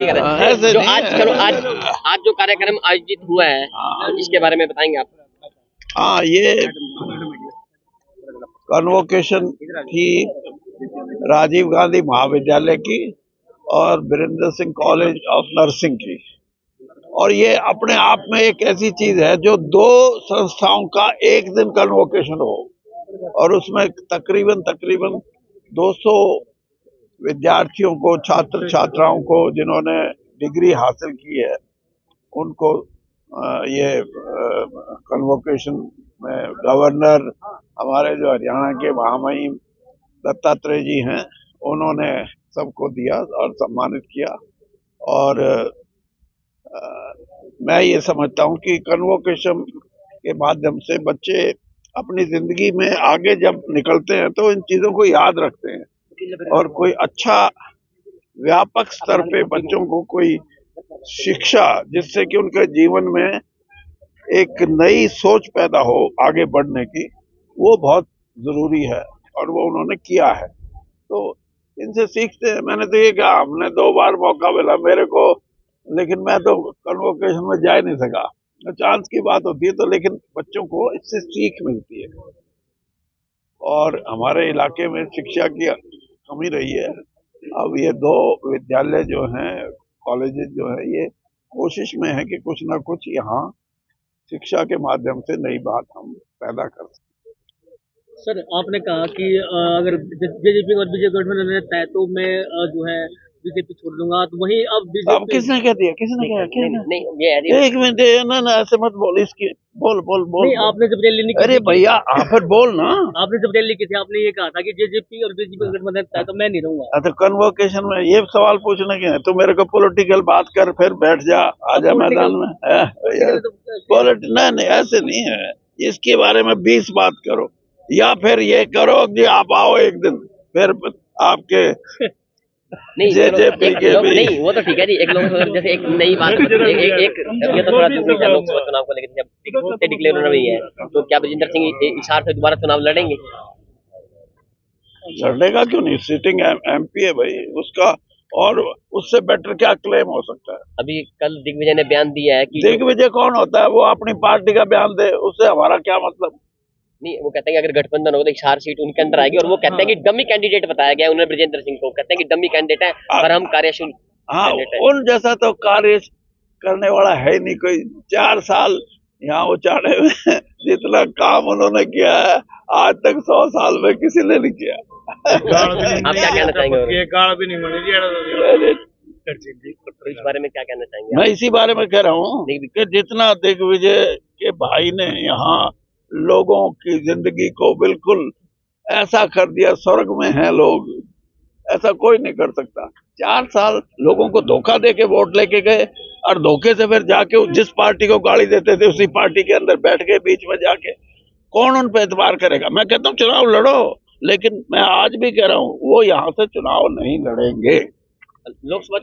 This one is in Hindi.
ऐसे जो नहीं आज है। चलो आज जो कार्यक्रम आयोजित हुआ है इसके बारे में बताएंगे आप? हाँ, ये कन्वोकेशन थी राजीव गांधी महाविद्यालय की और Virendra Singh college of nursing की। और ये अपने आप में एक ऐसी चीज है जो दो संस्थाओं का एक दिन कन्वोकेशन हो और उसमें तकरीबन 200 विद्यार्थियों को, छात्र छात्राओं को जिन्होंने डिग्री हासिल की है, उनको ये कन्वोकेशन में गवर्नर हमारे जो हरियाणा के महामहिम दत्तात्रेय जी हैं, उन्होंने सबको दिया और सम्मानित किया। और मैं ये समझता हूँ कि कन्वोकेशन के माध्यम से बच्चे अपनी जिंदगी में आगे जब निकलते हैं तो इन चीजों को याद रखते हैं और कोई अच्छा व्यापक स्तर पे बच्चों को कोई शिक्षा जिससे कि उनके जीवन में एक नई सोच पैदा हो आगे बढ़ने की, वो बहुत जरूरी है और वो उन्होंने किया है। तो इनसे सीखते हैं। मैंने तो ये कहा, हमने 2 बार मौका मिला मेरे को, लेकिन मैं तो कन्वोकेशन में जा ही नहीं सका। चांस की बात होती है तो, लेकिन बच्चों को इससे सीख मिलती है। और हमारे इलाके में शिक्षा की कमी रही है। अब ये 2 विद्यालय जो हैं, कॉलेजेस जो है, ये कोशिश में है कि कुछ ना कुछ यहाँ शिक्षा के माध्यम से नई बात हम पैदा कर सकें। सर, आपने कहा कि अगर जेजेपी और बीजेपी गठबंधन रहता है तो मैं जो है बीजेपी छोड़ दूंगा, तो वही अब बीजेपी। अब किसने कह दिया? किसने कहा? नहीं ये एक मिनट ना ऐसे मत बोल। इसकी बोल। नहीं, आपने जब रैली नहीं की। अरे भैया, आप फिर बोल ना। आपने जब रैली की थी, आपने ये कहा था कि जेजेपी और बीजेपी गठबंधन रहता है तो मैं नहीं रहूंगा। तो कन्वोकेशन में ये सवाल पूछने के हैं? तू मेरे को पॉलिटिकल बात कर, फिर बैठ जा, आजा मैदान में। नहीं, ऐसे नहीं है। इसके बारे में 20 बात करो, या फिर ये करो कि आप आओ एक दिन, फिर आपके नहीं जेजेपी के भी नहीं, वो तो ठीक है जी। एक लोग जैसे एक नई बात ये तो थोड़ा लोकसभा चुनाव को लेकर जब डिक्लेयर होना नहीं है, तो क्या बजिंदर सिंह हिसार से दोबारा चुनाव लड़ेंगे? लड़ेगा क्यों नहीं? सिटिंग एमपी है भाई उसका, और उससे बेटर क्या क्लेम हो सकता है? अभी कल दिग्विजय ने बयान दिया है कि दिग्विजय कौन होता है? वो अपनी पार्टी का बयान दे, उससे हमारा क्या मतलब? नहीं, वो कहते हैं कि अगर गठबंधन होगा तो हिसार सीट उनके अंदर आएगी, और वो कहते हैं कि डमी कैंडिडेट बताया गया उन्हें, ब्रजेंद्र सिंह को कहते हैं कि डमी कैंडिडेट है और हम कार्यशील। हाँ, उन जैसा तो कार्य करने वाला है नहीं कोई। 4 साल यहाँ उचाड़े हुए, जितना काम उन्होंने किया है आज तक 100 साल में किसी ने नहीं किया। आप क्या कहना चाहेंगे? गाल भी नहीं मिली तो इस बारे में क्या कहना चाहेंगे? मैं इसी बारे में कह रहा हूँ कि जितना दिग्विजय के भाई ने यहाँ लोगों की जिंदगी को बिल्कुल ऐसा कर दिया, स्वर्ग में हैं लोग, ऐसा कोई नहीं कर सकता। 4 साल लोगों को धोखा दे के वोट लेके गए और धोखे से फिर जाके जिस पार्टी को गाली देते थे उसी पार्टी के अंदर बैठ के बीच में जाके कौन उन पर एतबार करेगा? मैं कहता हूँ चुनाव लड़ो, लेकिन मैं आज भी कह रहा हूँ वो यहाँ से चुनाव नहीं लड़ेंगे। लोकसभा